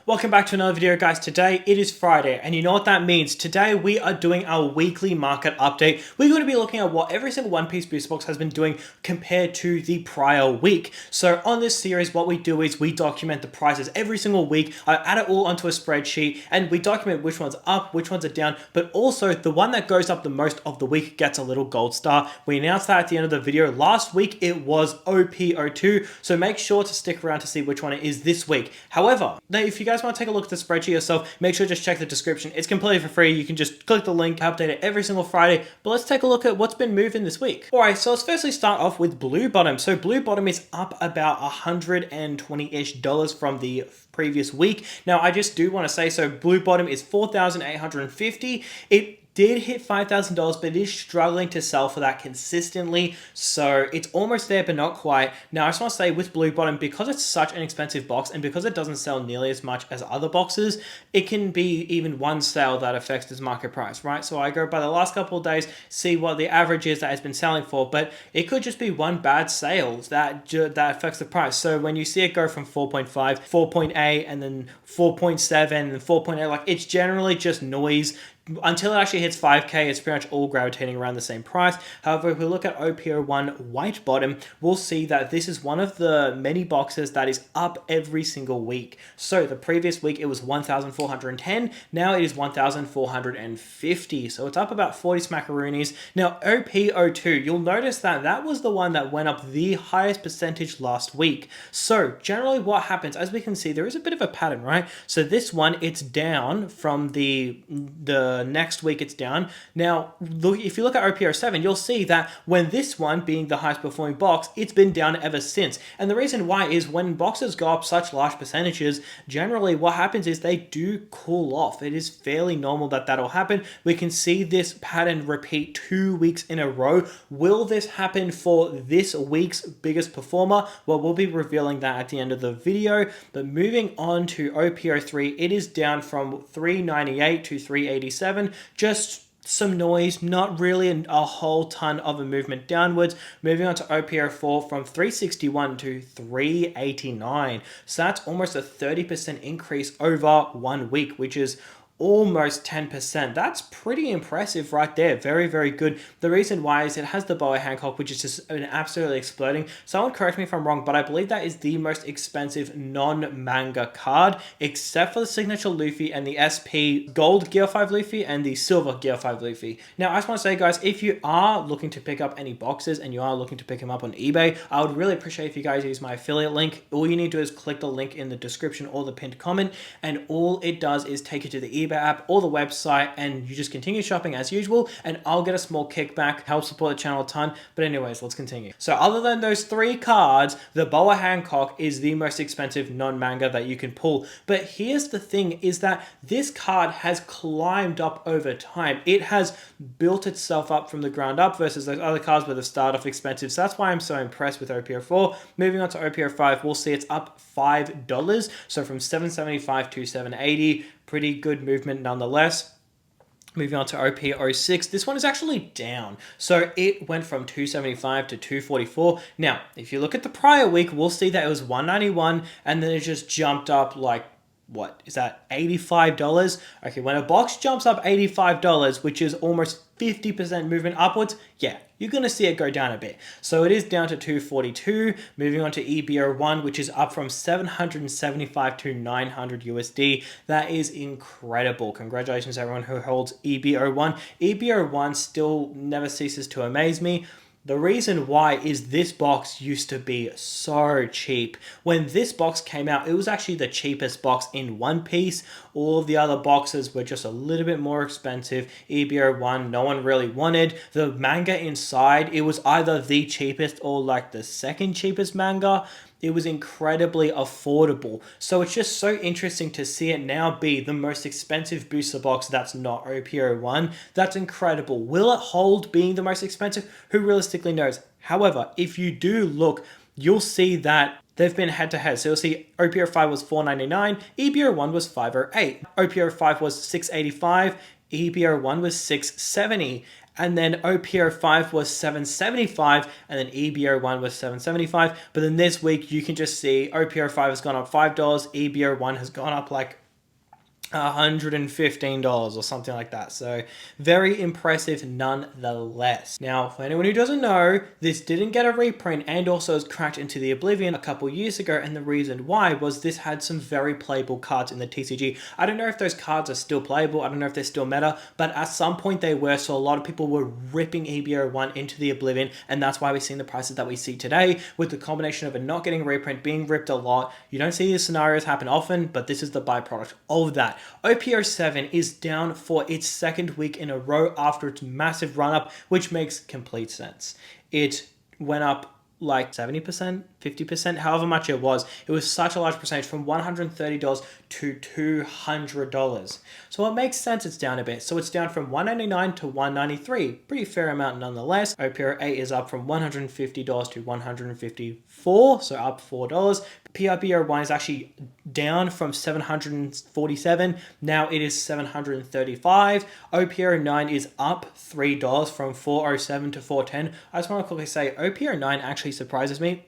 Welcome back to another video, guys. Today it is Friday, and you know what that means. Today we are doing our weekly market update. We're going to be looking at what every single One Piece booster box has been doing compared to the prior week. So on this series, what we do is we document the prices every single week. I add it all onto a spreadsheet, and we document which one's up, which ones are down, but also the one that goes up the most of the week gets a little gold star. We announced that at the end of the video. Last week it was OP02, so make sure to stick around to see which one it is this week. However, if you guys want to take a look at the spreadsheet yourself, make sure to just check the description. It's completely for free. You can just click the link, update it every single Friday. But let's take a look at what's been moving this week. All right, so let's firstly start off with Blue Bottom. So Blue Bottom is up about $120-ish from the previous week. Now, I just do want to say, so Blue Bottom is $4,850. It did hit $5,000, but it is struggling to sell for that consistently. So it's almost there, but not quite. Now, I just want to say with Blue Bottom, because it's such an expensive box and because it doesn't sell nearly as much as other boxes, it can be even one sale that affects this market price, right? So I go by the last couple of days, see what the average is that it's been selling for, but it could just be one bad sale that affects the price. So when you see it go from 4.5, 4.8, and then 4.7, and 4.8, like it's generally just noise. Until it actually hits 5K, it's pretty much all gravitating around the same price. However, if we look at OP01 White Bottom, we'll see that this is one of the many boxes that is up every single week. So the previous week, it was 1,410. Now it is 1,450. So it's up about 40 smackaroonies. Now, OP02, you'll notice that that was the one that went up the highest percentage last week. So generally what happens, as we can see, there is a bit of a pattern, right? So this one, it's down from the next week it's down. Now, look, if you look at OP07, you'll see that when this one being the highest performing box, it's been down ever since. And the reason why is when boxes go up such large percentages, generally what happens is they do cool off. It is fairly normal that that'll happen. We can see this pattern repeat 2 weeks in a row. Will this happen for this week's biggest performer? Well, we'll be revealing that at the end of the video. But moving on to OP03, it is down from 398 to 387. Just some noise, not really a whole ton of a movement downwards. Moving on to OP04 from 361 to 389. So that's almost a 30% increase over 1 week, which is almost 10%. That's pretty impressive right there. Very, very good. The reason why is it has the Boa Hancock, which is just an absolutely exploding. Someone correct me if I'm wrong, but I believe that is the most expensive non-manga card, except for the Signature Luffy and the SP Gold Gear 5 Luffy and the Silver Gear 5 Luffy. Now, I just want to say, guys, if you are looking to pick up any boxes and you are looking to pick them up on eBay, I would really appreciate if you guys use my affiliate link. All you need to do is click the link in the description or the pinned comment, and all it does is take you to the eBay app or the website, and you just continue shopping as usual, and I'll get a small kickback, help support the channel a ton. But anyways, let's continue. So other than those 3 cards, the Boa Hancock is the most expensive non-manga that you can pull. But here's the thing, is that this card has climbed up over time. It has built itself up from the ground up versus those other cards where they start off expensive. So that's why I'm so impressed with OP04. Moving on to OP05, we'll see it's up $5. So from 775 to 780. Pretty good movement nonetheless. Moving on to OP06, this one is actually down. So it went from 275 to 244. Now, if you look at the prior week, we'll see that it was 191, and then it just jumped up like, what is that, $85? Okay, when a box jumps up $85, which is almost 50% movement upwards, yeah, you're going to see it go down a bit. So it is down to 242. Moving on to EBO1, which is up from 775 to 900 USD. That is incredible. Congratulations to everyone who holds EBO1. EBO1 still never ceases to amaze me. The reason why is this box used to be so cheap. When this box came out, it was actually the cheapest box in One Piece. All of the other boxes were just a little bit more expensive. EBO1, no one really wanted. The manga inside, it was either the cheapest or like the second cheapest manga. It was incredibly affordable. So it's just so interesting to see it now be the most expensive booster box that's not OP01. That's incredible. Will it hold being the most expensive? Who realistically knows? However, if you do look, you'll see that they've been head to head. So you'll see OP05 was $499, EBO1 was $508, OP05 was $685, EBO1 was $670. And then OP05 was $7.75, and then EB01 was $7.75. But then this week, you can just see OP05 has gone up $5, EB01 has gone up like $115 or something like that. So very impressive nonetheless. Now, for anyone who doesn't know, this didn't get a reprint and also was cracked into the oblivion a couple years ago, and the reason why was this had some very playable cards in the TCG. I don't know if those cards are still playable, I don't know if they're still meta, but at some point they were, so a lot of people were ripping EB01 into the oblivion, and that's why we're seeing the prices that we see today, with the combination of it not getting a reprint, being ripped a lot. You don't see these scenarios happen often, but this is the byproduct of that. OP07 is down for its second week in a row after its massive run up, which makes complete sense. It went up like 70%, 50%, however much it was. It was such a large percentage, from $130 to $200. So it makes sense it's down a bit. So it's down from $199 to $193. Pretty fair amount nonetheless. OP08 is up from $150 to $154, so up $4. PRB01 is actually down from $747. Now it is $735. OP09 is up $3 from $407 to $410. I just want to quickly say OP09 actually surprises me.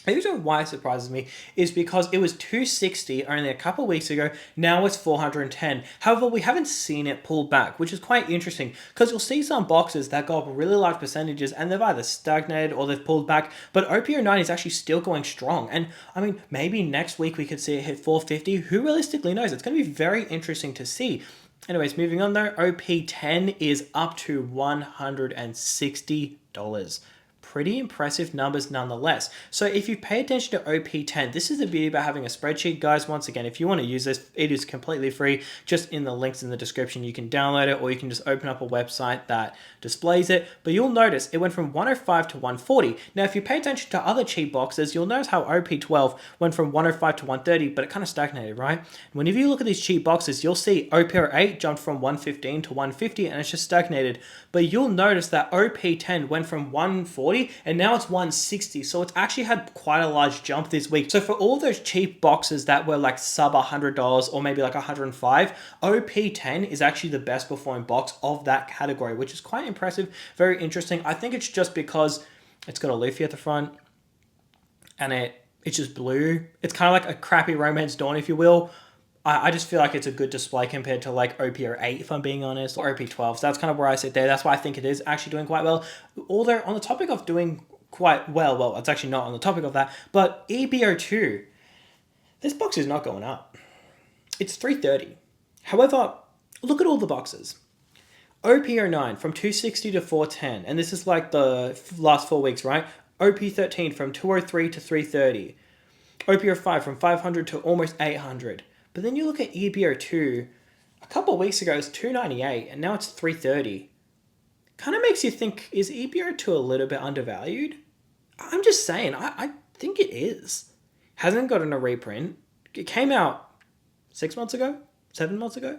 The reason why it surprises me is because it was $260 only a couple of weeks ago. Now it's $410. However, we haven't seen it pull back, which is quite interesting, because you'll see some boxes that go up really large percentages and they've either stagnated or they've pulled back. But OP09 is actually still going strong. And I mean, maybe next week we could see it hit 450. Who realistically knows? It's going to be very interesting to see. Anyways, moving on though, OP10 is up to $160. Pretty impressive numbers nonetheless. So if you pay attention to OP10, this is the beauty about having a spreadsheet, guys. Once again, if you want to use this, it is completely free. Just in the links in the description, you can download it, or you can just open up a website that displays it. But you'll notice it went from 105 to 140. Now, if you pay attention to other cheap boxes, you'll notice how OP12 went from 105 to 130, but it kind of stagnated, right? Whenever you look at these cheap boxes, you'll see OP08 jumped from 115 to 150, and it's just stagnated. But you'll notice that OP10 went from 140 and now it's 160. So it's actually had quite a large jump this week. So for all those cheap boxes that were like sub $100 or maybe like $105, OP10 is actually the best performing box of that category, which is quite impressive, very interesting. I think it's just because it's got a Luffy at the front and it's just blue. It's kind of like a crappy Romance Dawn, if you will. I just feel like it's a good display compared to like OP08, if I'm being honest, or OP12. So that's kind of where I sit there. That's why I think it is actually doing quite well. Although on the topic of doing quite well, it's actually not on the topic of that, but EB02, this box is not going up. It's 330. However, look at all the boxes. OP09 from 260 to 410, and this is like the last 4 weeks, right? OP13 from 203 to 330. OP05 from 500 to almost 800. But then you look at EB02, a couple of weeks ago it was 298 and now it's 330. Kind of makes you think, is EB02 a little bit undervalued? I'm just saying, I think it is. Hasn't gotten a reprint. It came out 6 months ago, 7 months ago.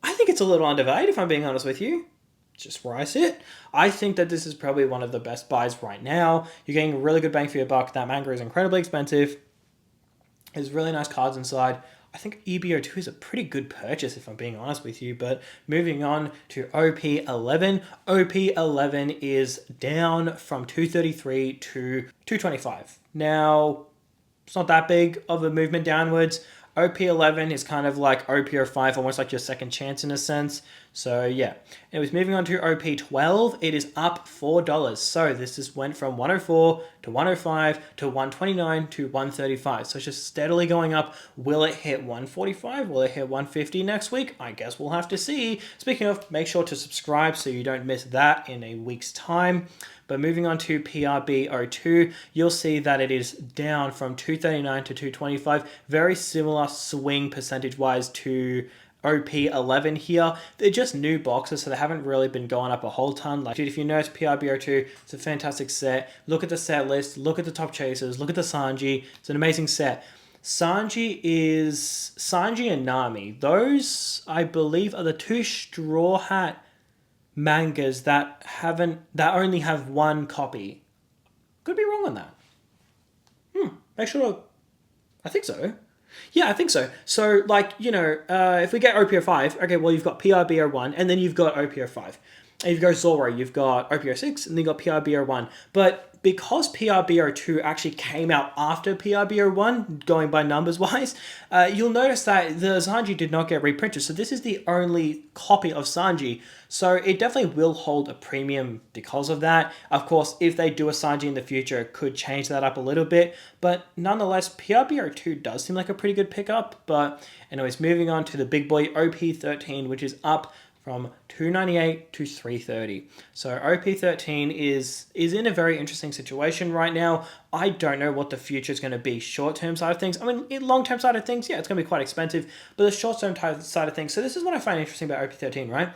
I think it's a little undervalued, if I'm being honest with you. It's just where I sit. I think that this is probably one of the best buys right now. You're getting a really good bang for your buck. That manga is incredibly expensive. There's really nice cards inside. I think EB02 is a pretty good purchase, if I'm being honest with you. But moving on to OP11. OP11 is down from 233 to 225. Now, it's not that big of a movement downwards. OP11 is kind of like OP05, almost like your second chance in a sense. So yeah. Anyways, moving on to OP12, it is up $4. So this just went from 104 to 105 to 129 to 135. So it's just steadily going up. Will it hit 145? Will it hit 150 next week? I guess we'll have to see. Speaking of, make sure to subscribe so you don't miss that in a week's time. But moving on to PRB02, you'll see that it is down from 239 to 225. Very similar swing percentage-wise to OP11 here. They're just new boxes, so they haven't really been going up a whole ton. Like, dude, if you notice PRB02, it's a fantastic set. Look at the set list, look at the top chasers, look at the Sanji. It's an amazing set. Sanji and Nami. Those, I believe, are the two Straw Hat mangas that only have one copy. Could be wrong on that. Make sure. I think so. Yeah, I think so. So, like, if we get OPO5, okay, well, you've got PRBO1, and then you've got OPO5. And you've got Zoro, you've got OPO6, and then you've got PRBO1. But because PRBO2 actually came out after PRBO1, going by numbers wise, you'll notice that the Sanji did not get reprinted. So this is the only copy of Sanji. So it definitely will hold a premium because of that. Of course, if they do a Sanji in the future, it could change that up a little bit. But nonetheless, PRBO2 does seem like a pretty good pickup. But anyways, moving on to the big boy OP13, which is up from 298 to 330. So OP13 is in a very interesting situation right now. I don't know what the future is going to be short-term side of things. I mean, in long-term side of things, yeah, it's going to be quite expensive, but the short-term side of things, so this is what I find interesting about OP13, right?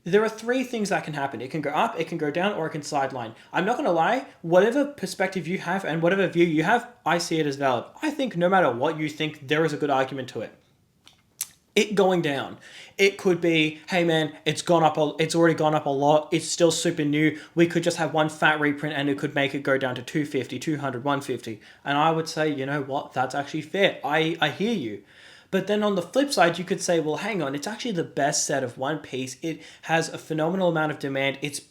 There are three things that can happen. It can go up, it can go down, or it can sideline. I'm not going to lie, whatever perspective you have and whatever view you have, I see it as valid. I think no matter what you think, there is a good argument to it. It going down. It could be, hey man, it's already gone up a lot. It's still super new. We could just have one fat reprint and it could make it go down to 250, 200, 150. And I would say, you know what? That's actually fair. I hear you. But then on the flip side, you could say, well, hang on, it's actually the best set of One Piece. It has a phenomenal amount of demand. It's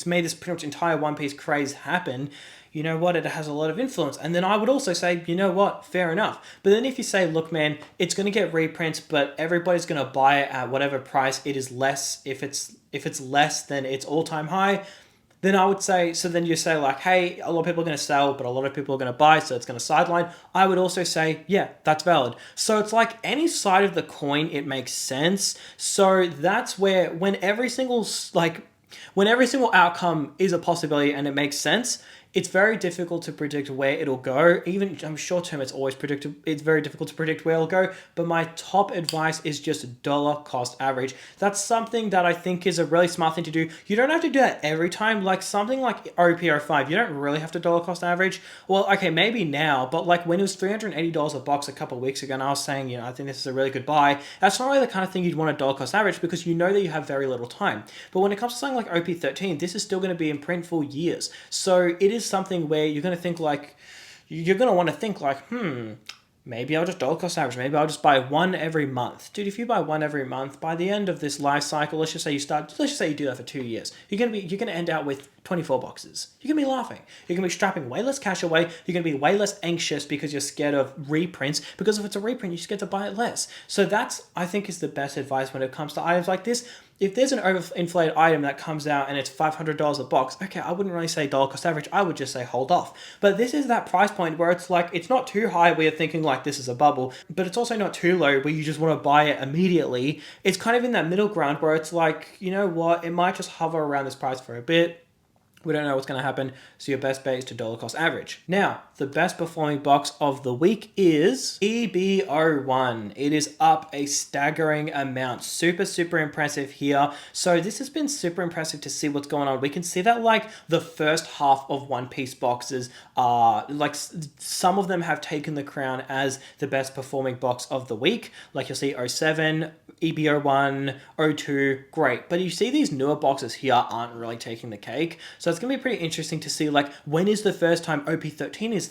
made this pretty much entire One Piece craze happen. You know what, it has a lot of influence. And then I would also say, you know what, fair enough. But then if you say, look, man, it's going to get reprints, but everybody's going to buy it at whatever price it is less, if it's less than its all-time high, then I would say, so then you say like, hey, a lot of people are going to sell, but a lot of people are going to buy, so it's going to sideline. I would also say, yeah, that's valid. So it's like any side of the coin, it makes sense. So that's where when every single outcome is a possibility and it makes sense, it's very difficult to predict where it'll go. Even short term, it's very difficult to predict where it'll go. But my top advice is just dollar cost average. That's something that I think is a really smart thing to do. You don't have to do that every time. Like something like OPO5, you don't really have to dollar cost average. Well, okay, maybe now, but like when it was $380 a box a couple of weeks ago, and I was saying, I think this is a really good buy. That's not really the kind of thing you'd want to dollar cost average because you know that you have very little time. But when it comes to something like OP13, this is still going to be in print for years. So it is something where you're going to want to think like, maybe I'll just dollar cost average. Maybe I'll just buy one every month. Dude, if you buy one every month, by the end of this life cycle, let's just say you do that for 2 years. You're going to end out with 24 boxes. You're going to be laughing. You're going to be strapping way less cash away. You're going to be way less anxious because you're scared of reprints. Because if it's a reprint, you just get to buy it less. So that's, I think, is the best advice when it comes to items like this. If there's an overinflated item that comes out and it's $500 a box, okay, I wouldn't really say dollar cost average. I would just say hold off. But this is that price point where it's like, it's not too high where you're thinking like this is a bubble, but it's also not too low where you just want to buy it immediately. It's kind of in that middle ground where it's like, you know what, it might just hover around this price for a bit. We don't know what's going to happen, so your best bet is to dollar cost average. Now, the best performing box of the week is EBO1. It is up a staggering amount. Super, super impressive here. So this has been super impressive to see what's going on. We can see that like the first half of One Piece boxes are like some of them have taken the crown as the best performing box of the week. Like you'll see 07, EBO1, 02, great. But you see these newer boxes here aren't really taking the cake. So it's going to be pretty interesting to see like when is the first time OP13 is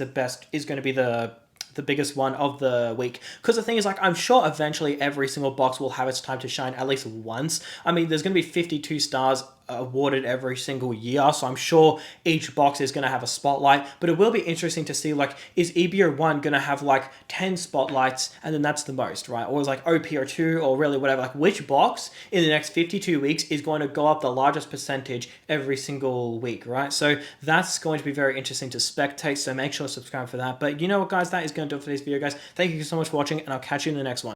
going to be the biggest one of the week. Because the thing is, like, I'm sure eventually every single box will have its time to shine at least once. I mean, there's going to be 52 stars awarded every single year, so I'm sure each box is going to have a spotlight, but it will be interesting to see, like, is EBO1 going to have, like, 10 spotlights, and then that's the most, right? Or is, like, OPO2, or really whatever, like, which box in the next 52 weeks is going to go up the largest percentage every single week, right? So that's going to be very interesting to spectate, so make sure to subscribe for that. But you know what, guys, that is going to do it for this video, guys. Thank you so much for watching, and I'll catch you in the next one.